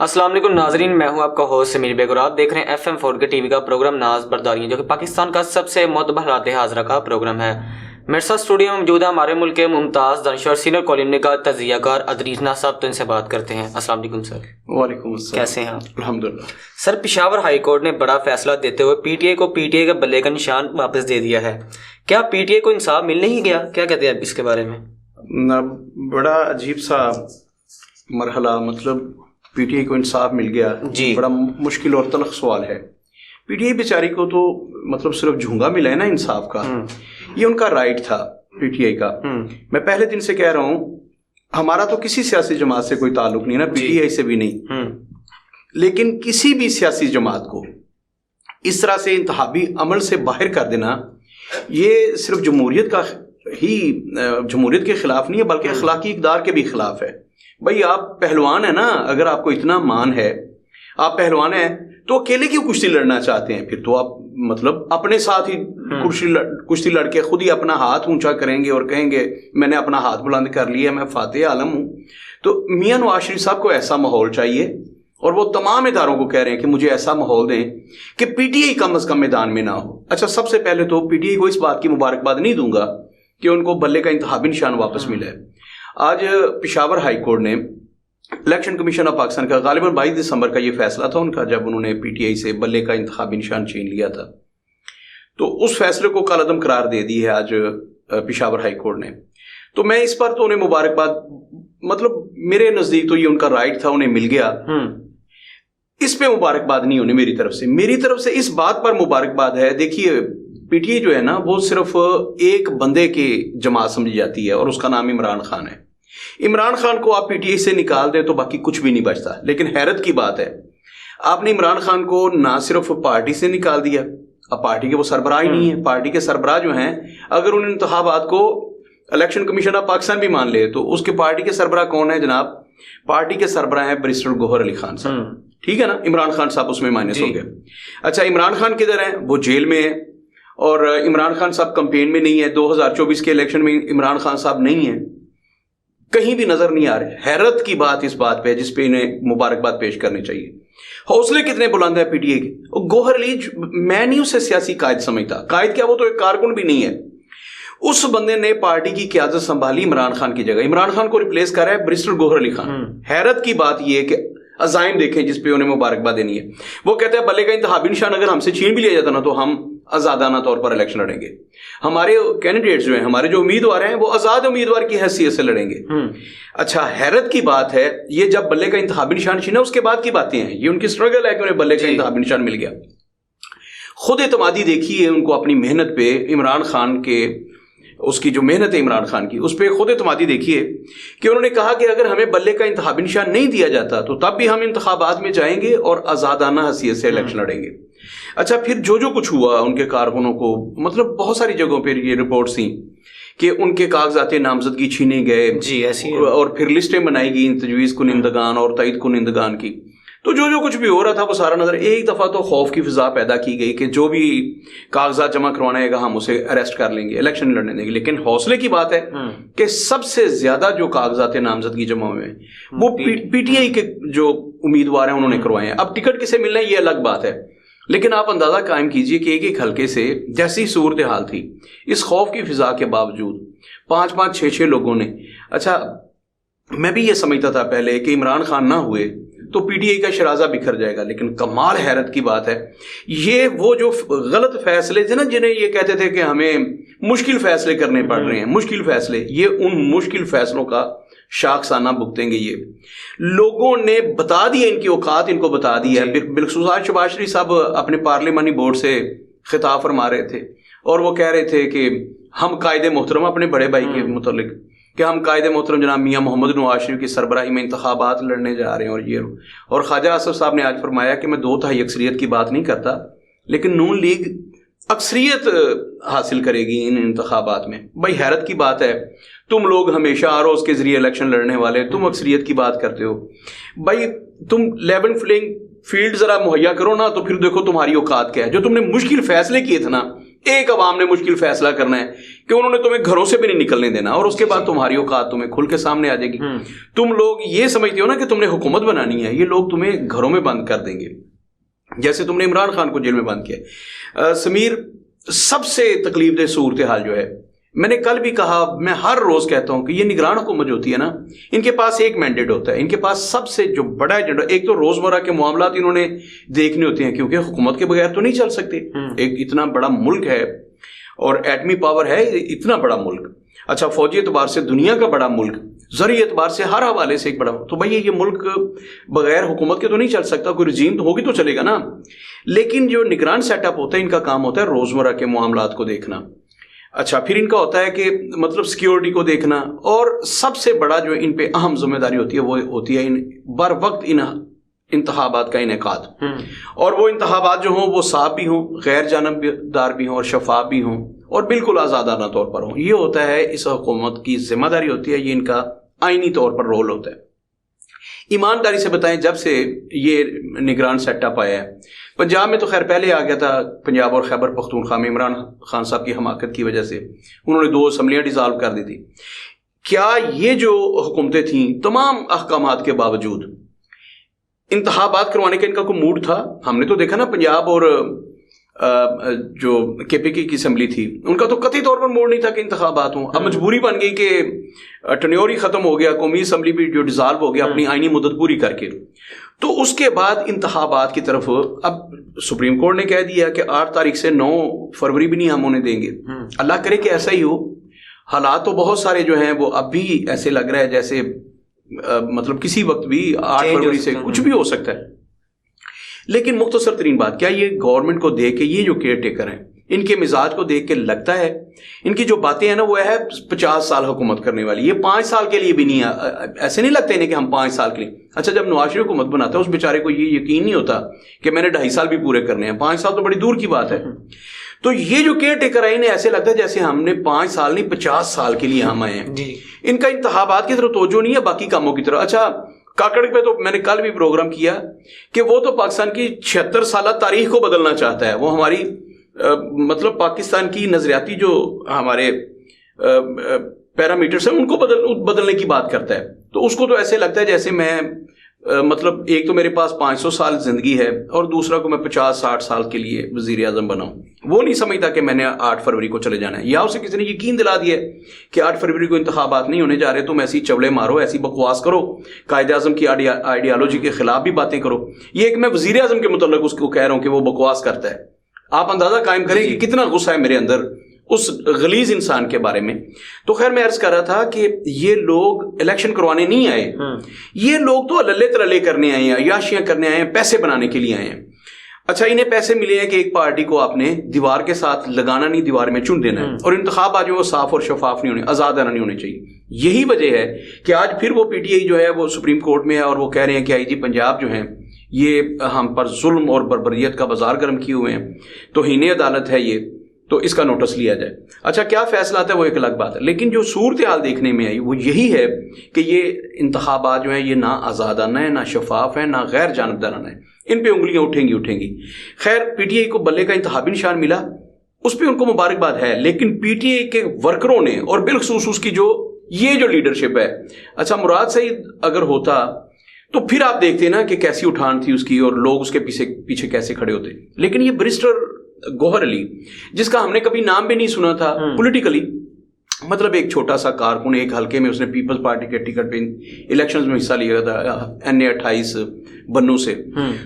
السلام علیکم ناظرین، میں ہوں آپ کا ہوسٹ سمیر بیگ اور آپ دیکھ رہے ہیں FM4 کے ٹی وی کا پروگرام ناز برداریاں، جو کہ پاکستان کا سب سے معتبر حالات حاضرہ کا پروگرام ہے۔ میرے ساتھ اسٹوڈیو میں موجود ہے ہمارے ملک کے ممتاز دانشور سینئر کالم نگار تجزیہ کار ادریس ناز صاحب، تو ان سے بات کرتے ہیں۔ السلام علیکم سر۔ وعلیکم السلام، کیسے ہیں آپ؟ الحمدللہ۔ سر، پشاور ہائی کورٹ نے بڑا فیصلہ دیتے ہوئے پی ٹی آئی کو پی ٹی آئی کا بلے کا نشان واپس دے دیا ہے۔ کیا پی ٹی آئی کو انصاف مل نہیں گیا؟ کیا کہتے ہیں آپ اس کے بارے میں؟ بڑا عجیب سا مرحلہ، مطلب پی ٹی آئی کو انصاف مل گیا جی، بڑا مشکل اور تلخ سوال ہے۔ پی ٹی آئی بیچاری کو تو مطلب صرف جھونگا ملا ہے نا انصاف کا، یہ ان کا رائٹ تھا پی ٹی آئی کا۔ میں پہلے دن سے کہہ رہا ہوں، ہمارا تو کسی سیاسی جماعت سے کوئی تعلق نہیں نا، پی ٹی آئی سے بھی نہیں، لیکن کسی بھی سیاسی جماعت کو اس طرح سے انتخابی عمل سے باہر کر دینا، یہ صرف جمہوریت کے خلاف نہیں ہے بلکہ اخلاقی اقدار کے بھی خلاف ہے۔ بھائی آپ پہلوان ہیں نا، اگر آپ کو اتنا مان ہے، آپ پہلوان ہیں تو اکیلے کیوں کشتی لڑنا چاہتے ہیں؟ پھر تو آپ مطلب اپنے ساتھ ہی کشتی لڑ کے خود ہی اپنا ہاتھ اونچا کریں گے اور کہیں گے میں نے اپنا ہاتھ بلند کر لیا، میں فاتح عالم ہوں۔ تو میاں نواز شریف صاحب کو ایسا ماحول چاہیے، اور وہ تمام اداروں کو کہہ رہے ہیں کہ مجھے ایسا ماحول دیں کہ پی ٹی آئی کم از کم میدان میں نہ ہو۔ اچھا، سب سے پہلے تو پی ٹی آئی کو اس بات کی مبارکباد نہیں دوں گا کہ ان کو بلے کا انتخابی نشان واپس ملا ہے۔ آج پشاور ہائی کورٹ نے الیکشن کمیشن آف پاکستان کا غالباً 22 دسمبر کا یہ فیصلہ تھا ان کا، جب انہوں نے پی ٹی آئی سے بلے کا انتخابی نشان چھین لیا تھا، تو اس فیصلے کو کالعدم قرار دے دی ہے آج پشاور ہائی کورٹ نے۔ تو میں اس پر تو انہیں مبارکباد، مطلب میرے نزدیک تو یہ ان کا رائٹ تھا، انہیں مل گیا، اس پہ مبارکباد نہیں ہونے میری طرف سے اس بات پر مبارکباد ہے۔ دیکھیے، پی ٹی آئی جو ہے نا، وہ صرف ایک بندے کی جماعت سمجھی جاتی ہے اور اس کا نام عمران خان ہے۔ عمران خان کو آپ پی ٹی آئی سے نکال دیں تو باقی کچھ بھی نہیں بچتا، لیکن حیرت کی بات ہے آپ نے عمران خان کو نہ صرف پارٹی سے نکال دیا، اب پارٹی کے وہ سربراہ ہی نہیں ہے۔ پارٹی کے سربراہ جو ہیں، اگر ان انتخابات کو الیکشن کمیشن آف پاکستان بھی مان لے تو اس کے پارٹی کے سربراہ کون ہے جناب؟ پارٹی کے سربراہ ہیں بیرسٹر گوہر علی خان صاحب، ٹھیک ہے نا؟ عمران خان صاحب اس میں مائنس ہو گئے۔ اچھا، عمران خان کدھر ہیں؟ وہ جیل میں ہے، اور عمران خان صاحب کمپین میں نہیں ہے، 2024 کے الیکشن میں عمران خان صاحب نہیں ہیں، کہیں بھی نظر نہیں آ رہے۔ حیرت کی بات اس بات پہ جس پہ انہیں مبارکباد پیش کرنی چاہیے۔ حوصلے کتنے بلند ہیں پی ٹی آئی کے۔ گوہر علی، میں نہیں اسے سیاسی قائد سمجھتا، قائد کیا، وہ تو ایک کارکن بھی نہیں ہے۔ اس بندے نے پارٹی کی قیادت سنبھالی عمران خان کی جگہ، عمران خان کو ریپلیس کر رہا ہے بیرسٹر گوہر علی خان۔ حیرت کی بات یہ ہے کہ عزائم دیکھیں جس پہ انہیں مبارکباد دینی ہے۔ وہ کہتے ہیں بلے کا انتخابی نشان اگر ہم سے چھین بھی لیا جاتا نا تو ہم آزادانہ طور پر الیکشن لڑیں گے، ہمارے کینڈیڈیٹس جو ہیں، ہمارے جو امیدوار ہیں، وہ آزاد امیدوار کی حیثیت سے لڑیں گے۔ اچھا، حیرت کی بات ہے، یہ جب بلے کا انتخابی نشان چھینا اس کے بعد کی باتیں ہیں، یہ ان کی سٹرگل ہے کہ انہیں بلے کا انتخابی نشان مل گیا۔ خود اعتمادی دیکھیے ان کو اپنی محنت پہ، عمران خان کے اس کی جو محنت ہے عمران خان کی، اس پہ خود اعتمادی دیکھیے کہ انہوں نے کہا کہ اگر ہمیں بلے کا انتخابی نشان نہیں دیا جاتا تو تب بھی ہم انتخابات میں جائیں گے اور آزادانہ حیثیت سے الیکشن لڑیں گے۔ اچھا، پھر جو کچھ ہوا ان کے کارکنوں کو، مطلب بہت ساری جگہوں پہ یہ رپورٹس تھیں کہ ان کے کاغذات نامزدگی چھینے گئے، جی ایسی، اور پھر لسٹیں بنائی گئیں تجویز کنندگان اور تائید کنندگان کی۔ تو جو کچھ بھی ہو رہا تھا وہ سارا نظر، ایک دفعہ تو خوف کی فضا پیدا کی گئی کہ جو بھی کاغذات جمع کروانا گا ہم اسے اریسٹ کر لیں گے، الیکشن لڑنے دیں گے۔ لیکن حوصلے کی بات ہے کہ سب سے زیادہ جو کاغذات نامزدگی جمع ہوئے ہیں وہ پی ٹی آئی کے جو امیدوار ہیں انہوں نے کروائے ہیں۔ اب ٹکٹ کسے ملنا ہے یہ الگ بات ہے، لیکن آپ اندازہ قائم کیجئے کہ ایک حلقے سے جیسی صورتحال تھی، اس خوف کی فضا کے باوجود 5 6 لوگوں نے، اچھا میں بھی یہ سمجھتا تھا پہلے کہ عمران خان نہ ہوئے تو پی ٹی آئی کا شرازہ بکھر جائے گا، لیکن کمال حیرت کی بات ہے، یہ وہ جو غلط فیصلے تھے نا، جنہیں یہ کہتے تھے کہ ہمیں مشکل فیصلے کرنے پڑ رہے ہیں، مشکل فیصلے، یہ ان مشکل فیصلوں کا شاخسانہ بھگتیں گے۔ یہ لوگوں نے بتا دیا، ان کی اوقات ان کو بتا دی ہے۔ بالخصوص آج شہباز شریف صاحب اپنے پارلیمانی بورڈ سے خطاب فرما رہے تھے اور وہ کہہ رہے تھے کہ ہم قائد محترم، اپنے بڑے بھائی کے متعلق، کہ ہم قائد محترم جناب میاں محمد نواز شریف کی سربراہی میں انتخابات لڑنے جا رہے ہیں، اور خواجہ آصف صاحب نے آج فرمایا کہ میں 2/3 اکثریت کی بات نہیں کرتا، لیکن نون لیگ اکثریت حاصل کرے گی ان انتخابات میں۔ بھائی حیرت کی بات ہے، تم لوگ ہمیشہ ROs کے ذریعے الیکشن لڑنے والے، تم اکثریت کی بات کرتے ہو۔ بھائی تم لیول پلینگ فیلڈ ذرا مہیا کرو نا، تو پھر دیکھو تمہاری اوقات کیا ہے۔ جو تم نے مشکل فیصلے کیے تھے نا ایک عوام نے مشکل فیصلہ کرنا ہے کہ انہوں نے تمہیں گھروں سے بھی نہیں نکلنے دینا, اور اس کے بعد تمہاری اوقات تمہیں کھل کے سامنے آ جائے گی. تم لوگ یہ سمجھتے ہو نا کہ تم نے حکومت بنانی ہے, یہ لوگ تمہیں گھروں میں بند کر دیں گے, جیسے تم نے عمران خان کو جیل میں بند کیا. سمیر, سب سے تکلیف دہ صورتحال جو ہے, میں نے کل بھی کہا, میں ہر روز کہتا ہوں کہ یہ نگران حکومت جو ہوتی ہے نا, ان کے پاس ایک مینڈیٹ ہوتا ہے, ان کے پاس سب سے جو بڑا ایجنڈا, ایک تو روزمرہ کے معاملات انہوں نے دیکھنے ہوتے ہیں, کیونکہ حکومت کے بغیر تو نہیں چل سکتے. ایک اتنا بڑا ملک ہے اور ایٹمی پاور ہے, اتنا بڑا ملک, اچھا فوجی اعتبار سے دنیا کا بڑا ملک, زرعی اعتبار سے ہر حوالے سے ایک بڑا ملک, تو بھائی یہ ملک بغیر حکومت کے تو نہیں چل سکتا, کوئی رجیم تو ہوگی تو چلے گا نا. لیکن جو نگران سیٹ اپ ہوتا ہے, ان کا کام ہوتا ہے روزمرہ کے معاملات کو دیکھنا. اچھا, پھر ان کا ہوتا ہے کہ مطلب سیکیورٹی کو دیکھنا, اور سب سے بڑا جو ان پہ اہم ذمہ داری ہوتی ہے وہ ہوتی ہے بر وقت ان انتخابات کا انعقاد. اور وہ انتخابات جو ہوں وہ صاف بھی ہوں, غیر جانبدار بھی ہوں, اور شفاف بھی ہوں, اور بالکل آزادانہ طور پر ہوں. یہ ہوتا ہے اس حکومت کی ذمہ داری ہوتی ہے, یہ ان کا آئینی طور پر رول ہوتا ہے. ایمانداری سے بتائیں, جب سے یہ نگران سیٹ اپ آیا ہے, پنجاب میں تو خیر پہلے آ گیا تھا, پنجاب اور خیبر پختونخوا میں عمران خان صاحب کی حماقت کی وجہ سے انہوں نے 2 اسمبلیاں ڈیزالو کر دی تھی. کیا یہ جو حکومتیں تھیں, تمام احکامات کے باوجود انتخابات کروانے کا ان کا کوئی موڈ تھا؟ ہم نے تو دیکھا نا, پنجاب اور جو کے پی کی اسمبلی تھی, ان کا تو قطعی طور پر موڈ نہیں تھا کہ انتخابات ہوں. اب مجبوری بن گئی کہ ٹنیور ہی ختم ہو گیا, قومی اسمبلی بھی جو ڈیزالو ہو گیا اپنی آئینی مدت پوری کر کے, تو اس کے بعد انتخابات کی طرف اب سپریم کورٹ نے کہہ دیا کہ 8 تاریخ سے 9 فروری بھی نہیں ہم انہیں دیں گے. اللہ کرے کہ ایسا ہی ہو. حالات تو بہت سارے جو ہیں وہ اب بھی ایسے لگ رہا ہے جیسے مطلب کسی وقت بھی 8 فروری سے کچھ بھی ہو سکتا ہے. لیکن مختصر ترین بات, کیا یہ گورنمنٹ کو دیکھ کے, یہ جو کیئر ٹیکر ہیں, ان کے مزاج کو دیکھ کے لگتا ہے, ان کی جو باتیں ہیں نا وہ ہے 50 سال حکومت کرنے والی, یہ 5 سال کے لیے بھی نہیں, ایسے نہیں لگتے انہیں کہ ہم 5 سال کے لیے. اچھا, جب نواز شریف حکومت بناتا ہے اس بیچارے کو یہ یقین نہیں ہوتا کہ میں نے 2.5 سال بھی پورے کرنے ہیں, 5 سال تو بڑی دور کی بات ہے. تو یہ جو کیئر ٹیکر ہے, انہیں ایسے لگتا ہے جیسے ہم نے 5 سال نہیں 50 سال کے لیے ہم آئے ہیں. ان کا انتخابات کی طرف توجہ نہیں ہے, باقی کاموں کی طرف. اچھا, کاکڑ پہ تو میں نے کل بھی پروگرام کیا کہ وہ تو پاکستان کی 76 سالہ تاریخ کو بدلنا چاہتا ہے. وہ ہماری مطلب پاکستان کی نظریاتی جو ہمارے پیرامیٹرز ہیں ان کو بدلنے کی بات کرتا ہے. تو اس کو تو ایسے لگتا ہے جیسے میں مطلب ایک تو میرے پاس 500 سال زندگی ہے, اور دوسرا کو میں 50-60 سال کے لیے وزیر اعظم بناؤں. وہ نہیں سمجھتا کہ میں نے 8 فروری کو چلے جانا ہے, یا اسے کسی نے یقین دلا دیا کہ 8 فروری کو انتخابات نہیں ہونے جا رہے, تم ایسی چوڑے مارو, ایسی بکواس کرو, قائد اعظم کی آئیڈیالوجی کے خلاف بھی باتیں کرو. یہ ایک میں وزیر اعظم کے متعلق اس کو کہہ رہا ہوں کہ وہ بکواس کرتا ہے. آپ اندازہ قائم کریں کہ کتنا غصہ ہے میرے اندر اس غلیظ انسان کے بارے میں. تو خیر میں عرض کر رہا تھا کہ یہ لوگ الیکشن کروانے نہیں آئے, یہ لوگ تو للے ترلے کرنے آئے ہیں, عیاشیاں کرنے آئے ہیں, پیسے بنانے کے لیے آئے ہیں. اچھا, انہیں پیسے ملے ہیں کہ ایک پارٹی کو آپ نے دیوار کے ساتھ لگانا نہیں, دیوار میں چن دینا ہے, اور انتخاب آج وہ صاف اور شفاف نہیں ہونے, آزادانہ نہیں ہونے چاہیے. یہی وجہ ہے کہ آج پھر وہ پی ٹی آئی جو ہے وہ سپریم کورٹ میں ہے, اور وہ کہہ رہے ہیں کہ آئی جی پنجاب جو ہیں یہ ہم پر ظلم اور بربریت کا بازار گرم کیے ہوئے ہیں, توہین عدالت ہے یہ, تو اس کا نوٹس لیا جائے. اچھا, کیا فیصلہ آتا ہے وہ ایک الگ بات ہے, لیکن جو صورتحال دیکھنے میں آئی وہ یہی ہے کہ یہ انتخابات جو ہیں یہ نہ آزادانہ ہے, نہ شفاف ہے, نہ غیر جانبدارانہ ہے. ان پہ انگلیاں اٹھیں گی. خیر, پی ٹی آئی کو بلے کا انتخابی نشان ملا, اس پہ ان کو مبارکباد ہے, لیکن پی ٹی آئی کے ورکروں نے, اور بالخصوص اس کی جو لیڈرشپ ہے, اچھا مراد سعید اگر ہوتا تو پھر آپ دیکھتے نا کہ کیسی اٹھان تھی اس کی, اور لوگ اس کے پیچھے کیسے کھڑے ہوتے. لیکن یہ بریسٹر گوہر علی, جس کا ہم نے کبھی نام بھی نہیں سنا تھا پولیٹیکلی, مطلب ایک چھوٹا سا کارکن, ایک حلقے میں اس نے پیپلز پارٹی کے ٹکٹ پہ الیکشنز میں حصہ لیا تھا NA 28 بنوں سے.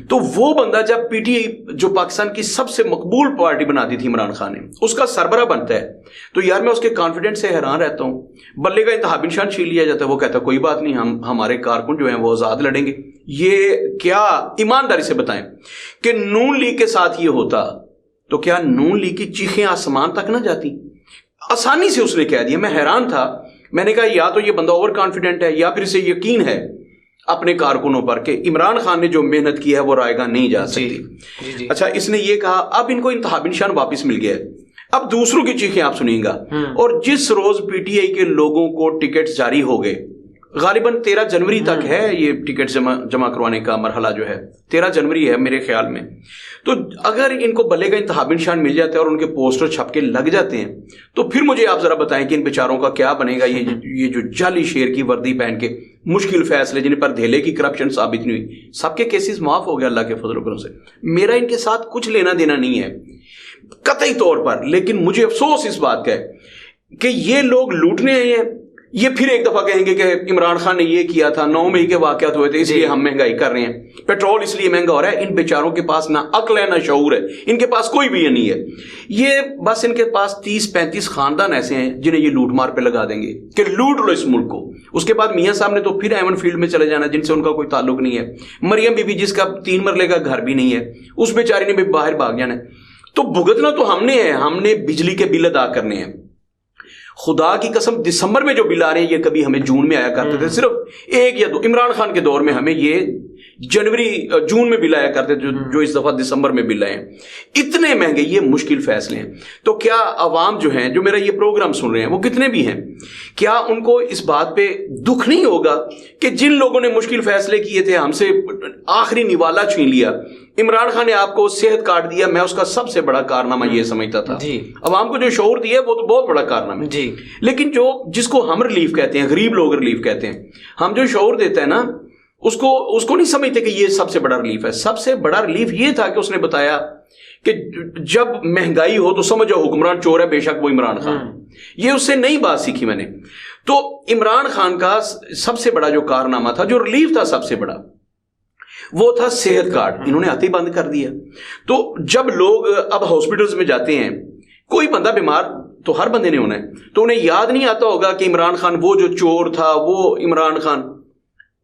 تو وہ بندہ جب پی ٹی آئی جو پاکستان کی سب سے مقبول پارٹی بناتی تھی عمران خان نے, اس کا سربراہ بنتا ہے, تو یار میں اس کے کانفیڈنس سے حیران رہتا ہوں. بلے کا انتخابی نشان چھین لیا جاتا ہے, وہ کہتا ہے کوئی بات نہیں, ہمارے کارکن جو ہیں وہ آزاد لڑیں گے. یہ کیا, ایمانداری سے بتائیں کہ نون لیگ کے ساتھ یہ ہوتا تو کیا نون لیگ کی چیخیں آسمان تک نہ جاتی؟ آسانی سے اس نے کہہ دیا. میں حیران تھا, میں نے کہا یا تو یہ بندہ اوور کانفیڈنٹ ہے, یا پھر اسے یقین ہے اپنے کارکنوں پر کہ عمران خان نے جو محنت کی ہے وہ رائے گاہ نہیں جا سکتی. اچھا, اس نے یہ کہا, اب ان کو انتخابی نشان واپس مل گیا ہے, اب دوسروں کی چیخیں آپ سنیں گا. اور جس روز پی ٹی آئی کے لوگوں کو ٹکٹ جاری ہو گئے, غالباً 13 جنوری تک ہے یہ ٹکٹ جمع کروانے کا مرحلہ جو ہے 13 جنوری ہے میرے خیال میں. تو اگر ان کو بلے کا انتخابی نشان مل جاتا ہے اور ان کے پوسٹر چھپ کے لگ جاتے ہیں تو پھر مجھے آپ ذرا بتائیں کہ ان بیچاروں کا کیا بنے گا. یہ جو جعلی شیر کی وردی پہن کے مشکل فیصلے جن پر دھیلے کی کرپشن ثابت نہیں ہوئی, سب کے کیسز معاف ہو گئے اللہ کے فضل و کرم سے. میرا ان کے ساتھ کچھ لینا دینا نہیں ہے قطعی طور پر, لیکن مجھے افسوس اس بات کا ہے کہ یہ لوگ لوٹنے آئے ہیں. یہ پھر ایک دفعہ کہیں گے کہ عمران خان نے یہ کیا تھا, 9 مئی کے واقعات ہوئے تھے اس لیے ہم مہنگائی کر رہے ہیں, پیٹرول اس لیے مہنگا ہو رہا ہے. ان بیچاروں کے پاس نہ عقل ہے نہ شعور ہے, ان کے پاس کوئی بھی یہ نہیں ہے. یہ بس ان کے پاس 30-35 خاندان ایسے ہیں جنہیں یہ لوٹ مار پہ لگا دیں گے کہ لوٹ لو اس ملک کو. اس کے بعد میاں صاحب نے تو پھر ایون فیلڈ میں چلے جانا جن سے ان کا کوئی تعلق نہیں ہے. مریم بی بی جس کا 3 مرلے کا گھر بھی نہیں ہے, اس بیچاری نے بھی باہر بھاگ جانا ہے. تو بھگتنا تو ہم نے ہے, ہم نے بجلی کے بل ادا کرنے ہیں. خدا کی قسم دسمبر میں جو بل آ رہے ہیں یہ کبھی ہمیں جون میں آیا کرتے تھے, صرف 1 یا 2. عمران خان کے دور میں ہمیں یہ جون میں بل آیا کرتے تھے, جو اس دفعہ دسمبر میں بل آئے ہیں. اتنے مہنگے یہ مشکل فیصلے ہیں. تو کیا عوام جو ہیں جو میرا یہ پروگرام سن رہے ہیں وہ کتنے بھی ہیں, کیا ان کو اس بات پہ دکھ نہیں ہوگا کہ جن لوگوں نے مشکل فیصلے کیے تھے ہم سے آخری نوالا چھین لیا. عمران خان نے آپ کو صحت کارڈ دیا, میں اس کا سب سے بڑا کارنامہ یہ سمجھتا تھا. عوام کو جو شعور دیا وہ تو بہت بڑا کارنامہ ہے. لیکن جس کو ہم ریلیف کہتے ہیں, غریب لوگ ریلیف کہتے ہیں, ہم جو شعور دیتے ہیں نا اس کو نہیں سمجھتے کہ یہ سب سے بڑا ریلیف ہے. سب سے بڑا ریلیف یہ تھا کہ اس نے بتایا کہ جب مہنگائی ہو تو سمجھو حکمران چور ہے, بے شک وہ عمران خان. یہ اس سے نئی بات سیکھی میں نے. تو عمران خان کا سب سے بڑا جو کارنامہ تھا, جو ریلیف تھا سب سے بڑا, وہ تھا صحت کارڈ. انہوں نے آتے ہی بند کر دیا. تو جب لوگ اب ہاسپٹلز میں جاتے ہیں, کوئی بندہ بیمار تو ہر بندے نے ہونا ہے, تو انہیں یاد نہیں آتا ہوگا کہ عمران خان وہ جو چور تھا وہ عمران خان.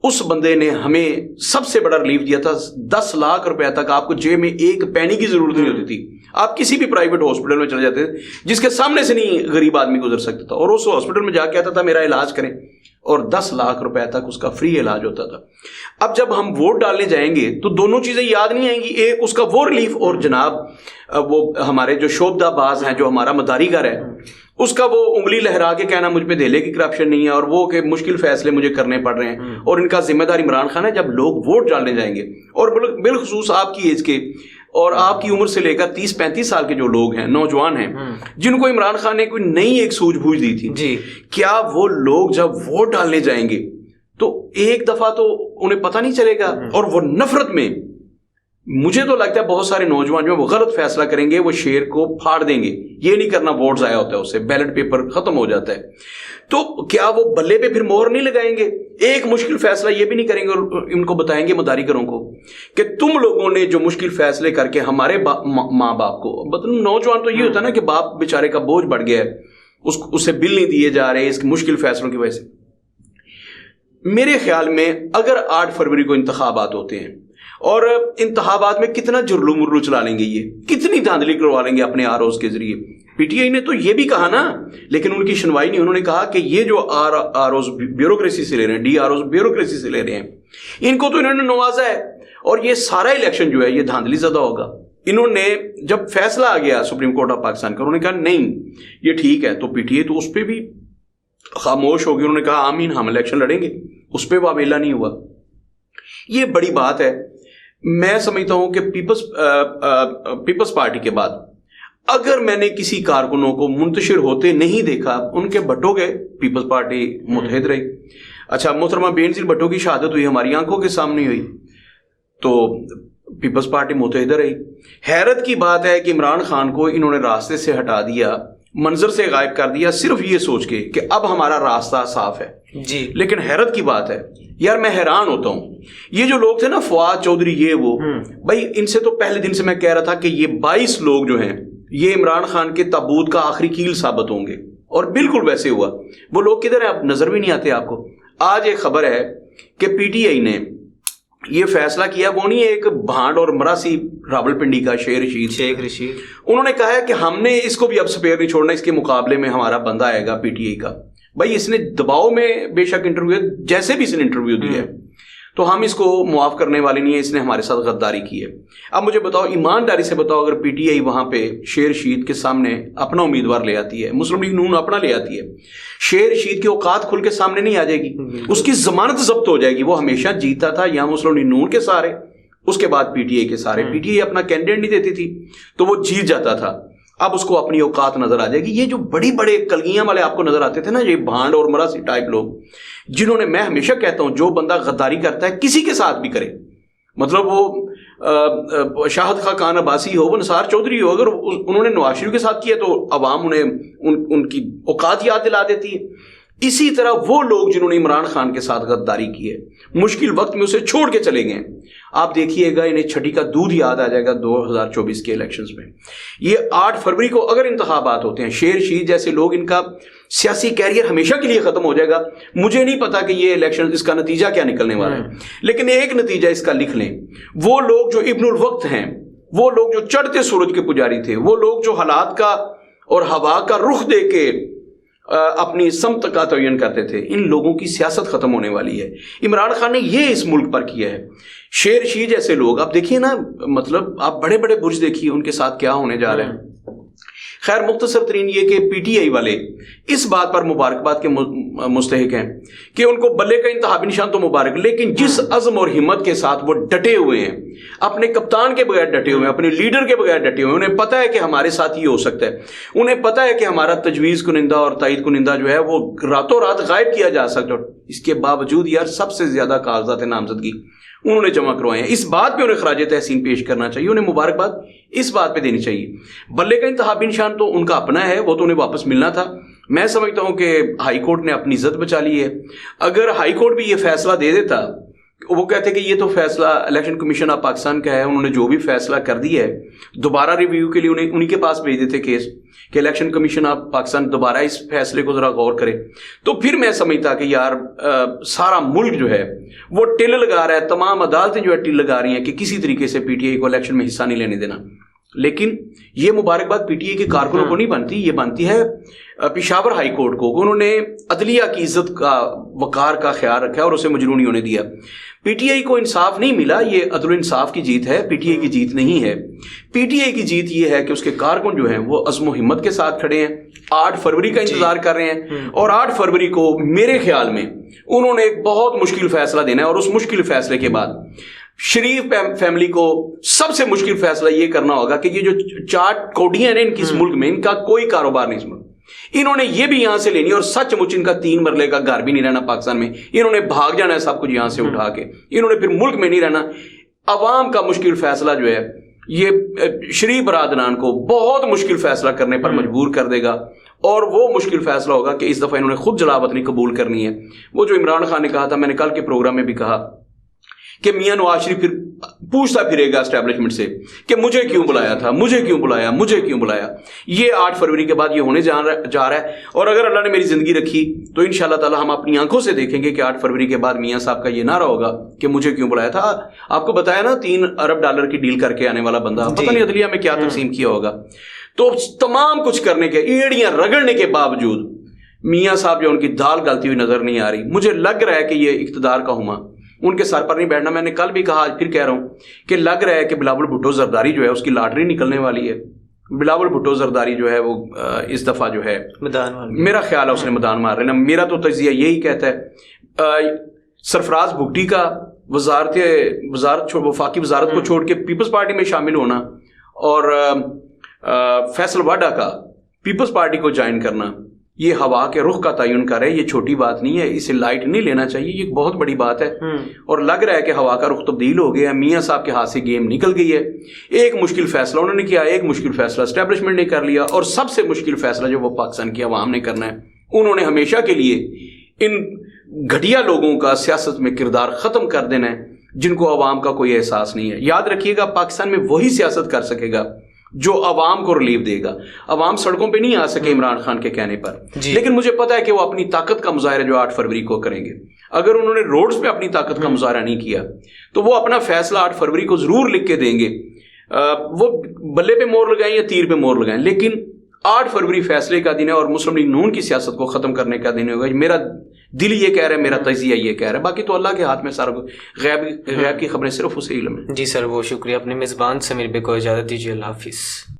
اس بندے نے ہمیں سب سے بڑا ریلیف دیا تھا. 10 لاکھ روپے تک آپ کو جیب میں ایک پینی کی ضرورت نہیں ہوتی تھی. آپ کسی بھی پرائیویٹ ہاسپٹل میں چلے جاتے تھے جس کے سامنے سے نہیں غریب آدمی گزر سکتا تھا, اور اس ہاسپٹل میں جا کے آتا تھا میرا علاج کریں, اور 10 لاکھ روپے تک اس کا فری علاج ہوتا تھا. اب جب ہم ووٹ ڈالنے جائیں گے تو دونوں چیزیں یاد نہیں آئیں گی, ایک اس کا وہ ریلیف, اور جناب وہ ہمارے جو شعبدہ باز ہیں, جو ہمارا مداریگر ہے, اس کا وہ انگلی لہرا کے کہنا مجھ پہ دھیلے کی کرپشن نہیں ہے, اور وہ کہ مشکل فیصلے مجھے کرنے پڑ رہے ہیں, اور ان کا ذمہ دار عمران خان ہے. جب لوگ ووٹ ڈالنے جائیں گے, اور بالخصوص آپ کی ایج کے اور آپ کی عمر سے لے کر 30-35 سال کے جو لوگ ہیں, نوجوان ہیں, جن کو عمران خان نے کوئی نئی ایک سوجھ بوجھ دی تھی, کیا وہ لوگ جب ووٹ ڈالنے جائیں گے تو ایک دفعہ تو انہیں پتہ نہیں چلے گا, اور وہ نفرت میں, مجھے تو لگتا ہے بہت سارے نوجوان جو وہ غلط فیصلہ کریں گے وہ شیر کو پھاڑ دیں گے. یہ نہیں کرنا, ووٹ ضائع ہوتا ہے, اس سے بیلٹ پیپر ختم ہو جاتا ہے. تو کیا وہ بلے پہ پھر مہر نہیں لگائیں گے؟ ایک مشکل فیصلہ یہ بھی نہیں کریں گے اور ان کو بتائیں گے مداریگروں کو کہ تم لوگوں نے جو مشکل فیصلے کر کے ہمارے ماں باپ کو, نوجوان تو یہ ہوتا ہے نا کہ باپ بیچارے کا بوجھ بڑھ گیا ہے, اس سے بل نہیں دیے جا رہے اس کے مشکل فیصلوں کی وجہ سے. میرے خیال میں اگر 8 فروری کو انتخابات ہوتے ہیں, اور انتخابات میں کتنا جرلو مرلو چلا لیں گے, یہ کتنی دھاندلی کروا لیں گے اپنے آروز کے ذریعے. پی ٹی آئی نے تو یہ بھی کہا نا, لیکن ان کی سنوائی نہیں. انہوں نے کہا کہ یہ جو آروز بیوروکریسی سے لے رہے ہیں, ڈی آروز بیوروکریسی سے لے رہے ہیں, ان کو تو انہوں نے نوازا ہے, اور یہ سارا الیکشن جو ہے یہ دھاندلی زدہ ہوگا. انہوں نے جب فیصلہ آ گیا سپریم کورٹ آف پاکستان کا, انہوں نے کہا نہیں یہ ٹھیک ہے, تو پی ٹی آئی تو اس پہ بھی خاموش ہوگی. انہوں نے کہا آمین ہم الیکشن لڑیں گے, اس پہ واویلا نہیں ہوا. یہ بڑی بات ہے. میں سمجھتا ہوں کہ پیپلز پارٹی کے بعد اگر میں نے کسی کارکنوں کو منتشر ہوتے نہیں دیکھا, ان کے بھٹو گئے, پیپلز پارٹی متحد رہی. اچھا محترمہ بینظیر بھٹو کی شہادت ہوئی, ہماری آنکھوں کے سامنے ہوئی, تو پیپلز پارٹی متحد رہی. حیرت کی بات ہے کہ عمران خان کو انہوں نے راستے سے ہٹا دیا, منظر سے غائب کر دیا, صرف یہ سوچ کے کہ اب ہمارا راستہ صاف ہے. لیکن حیرت کی بات ہے یار, میں حیران ہوتا ہوں, یہ جو لوگ تھے نا فواد چودھری, یہ وہ بھائی, ان سے تو پہلے دن سے میں کہہ رہا تھا کہ یہ 22 لوگ جو ہیں یہ عمران خان کے تابوت کا آخری کیل ثابت ہوں گے, اور بالکل ویسے ہوا. وہ لوگ کدھر ہیں, اب نظر بھی نہیں آتے آپ کو. آج ایک خبر ہے کہ پی ٹی آئی نے یہ فیصلہ کیا, وہ نہیں ایک بھانڈ اور مراسی راولپنڈی کا شیخ رشید, انہوں نے کہا ہے کہ ہم نے اس کو بھی اب سپیئر نہیں چھوڑنا, اس کے مقابلے میں ہمارا بندہ آئے گا پی ٹی آئی کا. بھائی اس نے دباؤ میں بے شک انٹرویو, جیسے بھی اس نے انٹرویو دیا ہے, تو ہم اس کو معاف کرنے والے نہیں ہیں، اس نے ہمارے ساتھ غداری کی ہے۔ اب مجھے بتاؤ، ایمانداری سے بتاؤ، اگر پی ٹی آئی وہاں پہ شیر رشید کے سامنے اپنا امیدوار لے آتی ہے، مسلم لیگ نون اپنا لے آتی ہے، شیر رشید کی اوقات کھل کے سامنے نہیں آ جائے گی، اس کی ضمانت ضبط ہو جائے گی۔ وہ ہمیشہ جیتا تھا یا مسلم لیگ نون کے سارے، اس کے بعد پی ٹی آئی کے سارے، پی ٹی آئی اپنا کینڈیڈیٹ نہیں دیتی تھی تو وہ جیت جاتا تھا۔ اب اس کو اپنی اوقات نظر آ جائے گی۔ یہ جو بڑی بڑے کلگیاں والے آپ کو نظر آتے تھے نا، یہ بھانڈ اور مراسی ٹائپ لوگ، جنہوں نے، میں ہمیشہ کہتا ہوں جو بندہ غداری کرتا ہے کسی کے ساتھ بھی کرے، مطلب وہ شاہد خاقان عباسی ہو، وہ نثار چودھری ہو، اگر انہوں نے نواز شریف کے ساتھ کیا تو عوام انہیں ان کی اوقات یاد دلا دیتی ہے۔ اسی طرح وہ لوگ جنہوں نے عمران خان کے ساتھ غداری کی ہے، مشکل وقت میں اسے چھوڑ کے چلے گئے، آپ دیکھیے گا انہیں چھٹی کا دودھ یاد آ جائے گا 2024 کے الیکشنز میں۔ یہ 8 فروری کو اگر انتخابات ہوتے ہیں، شیر شید جیسے لوگ، ان کا سیاسی کیریئر ہمیشہ کے لیے ختم ہو جائے گا۔ مجھے نہیں پتا کہ یہ الیکشن اس کا نتیجہ کیا نکلنے والا ہے، لیکن ایک نتیجہ اس کا لکھ لیں، وہ لوگ جو ابن الوقت ہیں، وہ لوگ جو چڑھتے سورج کے پجاری تھے، وہ لوگ جو حالات کا اور ہوا کا رخ دے کے اپنی سمت کا تعین کرتے تھے، ان لوگوں کی سیاست ختم ہونے والی ہے۔ عمران خان نے یہ اس ملک پر کیا ہے۔ شیر رشید جیسے لوگ، آپ دیکھیے نا، مطلب آپ بڑے بڑے برج دیکھیے ان کے ساتھ کیا ہونے جا رہے ہیں۔ خیر، مختصر ترین یہ کہ پی ٹی آئی والے اس بات پر مبارکباد کے مستحق ہیں کہ ان کو بلے کا انتخابی نشان تو مبارک، لیکن جس عزم اور ہمت کے ساتھ وہ ڈٹے ہوئے ہیں، اپنے کپتان کے بغیر ڈٹے ہوئے ہیں، اپنے لیڈر کے بغیر ڈٹے ہوئے ہیں، انہیں پتہ ہے کہ ہمارے ساتھ یہ ہو سکتا ہے، انہیں پتہ ہے کہ ہمارا تجویز کنندہ اور تائید کنندہ جو ہے وہ راتوں رات غائب کیا جا سکتا ہے، اس کے باوجود یار سب سے زیادہ کاغذات نامزدگی انہوں نے جمع کروائے ہیں۔ اس بات پہ انہیں خراج تحسین پیش کرنا چاہیے، انہیں مبارکباد اس بات پہ دینی چاہیے۔ بلے کا انتخابی نشان تو ان کا اپنا ہے، وہ تو انہیں واپس ملنا تھا۔ میں سمجھتا ہوں کہ ہائی کورٹ نے اپنی عزت بچا لی ہے۔ اگر ہائی کورٹ بھی یہ فیصلہ دے دیتا، وہ کہتے کہ یہ تو فیصلہ الیکشن کمیشن آف پاکستان کا ہے، انہوں نے جو بھی فیصلہ کر دیا ہے، دوبارہ ریویو کے لیے انہیں کے پاس بھیج دیتے کیس کہ الیکشن کمیشن آف پاکستان دوبارہ اس فیصلے کو ذرا غور کرے، تو پھر میں سمجھتا کہ یار سارا ملک جو ہے وہ ٹل لگا رہا ہے، تمام عدالتیں جو ہے ٹل لگا رہی ہیں کہ کسی طریقے سے پی ٹی آئی کو الیکشن میں حصہ نہیں لینے دینا۔ لیکن یہ مبارکباد پی ٹی آئی کے کارکنوں کو نہیں بنتی، یہ بنتی ہے پشاور ہائی کورٹ کو، انہوں نے عدلیہ کی عزت کا، وقار کا خیال رکھا اور اسے مجروح نہیں ہونے دیا۔ پی ٹی آئی کو انصاف نہیں ملا، یہ عدل و انصاف کی جیت ہے، پی ٹی آئی کی جیت نہیں ہے۔ پی ٹی آئی کی جیت یہ ہے کہ اس کے کارکن جو ہیں وہ عزم و ہمت کے ساتھ کھڑے ہیں، 8 فروری کا انتظار کر رہے ہیں، اور 8 فروری کو میرے خیال میں انہوں نے ایک بہت مشکل فیصلہ دینا ہے، اور اس مشکل فیصلے کے بعد شریف فیملی کو سب سے مشکل فیصلہ یہ کرنا ہوگا کہ یہ جو 4 کوڈیاں ہیں ان کی اس ملک میں، ان کا کوئی کاروبار نہیں اس ملک، انہوں نے یہ بھی یہاں سے لینی، اور سچ مچ ان کا 3 مرلے کا گھر بھی نہیں رہنا پاکستان میں، انہوں نے بھاگ جانا ہے سب کچھ یہاں سے اٹھا کے، انہوں نے پھر ملک میں نہیں رہنا۔ عوام کا مشکل فیصلہ جو ہے یہ شریف برادران کو بہت مشکل فیصلہ کرنے پر مجبور کر دے گا، اور وہ مشکل فیصلہ ہوگا کہ اس دفعہ انہوں نے خود جلاوطنی قبول کرنی ہے۔ وہ جو عمران خان نے کہا تھا، میں نے کل کے پروگرام میں بھی کہا کہ میاں نواز شریف پھر پوچھتا پھرے گا اسٹیبلشمنٹ سے کہ مجھے کیوں بلایا تھا، مجھے کیوں بلایا، مجھے کیوں بلایا۔ یہ 8 فروری کے بعد یہ ہونے جا رہا ہے، اور اگر اللہ نے میری زندگی رکھی تو انشاءاللہ تعالی ہم اپنی آنکھوں سے دیکھیں گے کہ 8 فروری کے بعد میاں صاحب کا یہ نعرہ ہوگا کہ مجھے کیوں بلایا تھا۔ آپ کو بتایا نا $3 ارب کی ڈیل کر کے آنے والا بندہ، پتہ نہیں عدلیہ میں کیا تقسیم کیا ہوگا۔ تو تمام کچھ کرنے کے، ایڑیاں رگڑنے کے باوجود میاں صاحب جو ان کی دال گلتی ہوئی نظر نہیں آ رہی۔ مجھے لگ رہا ہے کہ یہ اقتدار کا ہما ان کے سر پر نہیں بیٹھنا۔ میں نے کل بھی کہا، آج پھر کہہ رہا ہوں کہ لگ رہا ہے کہ بلاول بھٹو زرداری جو ہے اس کی لاٹری نکلنے والی ہے۔ بلاول بھٹو زرداری جو ہے وہ اس دفعہ جو ہے میرا خیال ہے اس نے میدان مار لینا۔ میرا تو تجزیہ یہی کہتا ہے، سرفراز بھگٹی کا وفاقی وزارت کو چھوڑ کے پیپلز پارٹی میں شامل ہونا، اور فیصل واڈا کا پیپلز پارٹی کو جوائن کرنا، یہ ہوا کے رخ کا تعین کر ہے۔ یہ چھوٹی بات نہیں ہے، اسے لائٹ نہیں لینا چاہیے، یہ بہت بڑی بات ہے، اور لگ رہا ہے کہ ہوا کا رخ تبدیل ہو گیا ہے۔ میاں صاحب کے ہاتھ سے گیم نکل گئی ہے۔ ایک مشکل فیصلہ انہوں نے کیا، ایک مشکل فیصلہ اسٹیبلشمنٹ نے کر لیا، اور سب سے مشکل فیصلہ جو وہ پاکستان کی عوام نے کرنا ہے، انہوں نے ہمیشہ کے لیے ان گھٹیا لوگوں کا سیاست میں کردار ختم کر دینا ہے جن کو عوام کا کوئی احساس نہیں ہے۔ یاد رکھیے گا، پاکستان میں وہی سیاست کر سکے گا جو عوام کو ریلیف دے گا۔ عوام سڑکوں پہ نہیں آ سکے عمران خان کے کہنے پر، لیکن مجھے پتا ہے کہ وہ اپنی طاقت کا مظاہرہ جو 8 فروری کو کریں گے۔ اگر انہوں نے روڈز پہ اپنی طاقت کا مظاہرہ نہیں کیا تو وہ اپنا فیصلہ 8 فروری کو ضرور لکھ کے دیں گے۔ وہ بلے پہ مور لگائیں یا تیر پہ مور لگائیں، لیکن 8 فروری فیصلے کا دن ہے، اور مسلم لیگ نون کی سیاست کو ختم کرنے کا دن ہوگا۔ میرا دل یہ کہہ رہا ہے، میرا تجزیہ یہ کہہ رہا ہے، باقی تو اللہ کے ہاتھ میں سارا کچھ، غیب کی خبریں صرف اسے علم ہے. جی سر، وہ شکریہ. اپنے میزبان سمیر بے کو اجازت دیجیے. اللہ حافظ.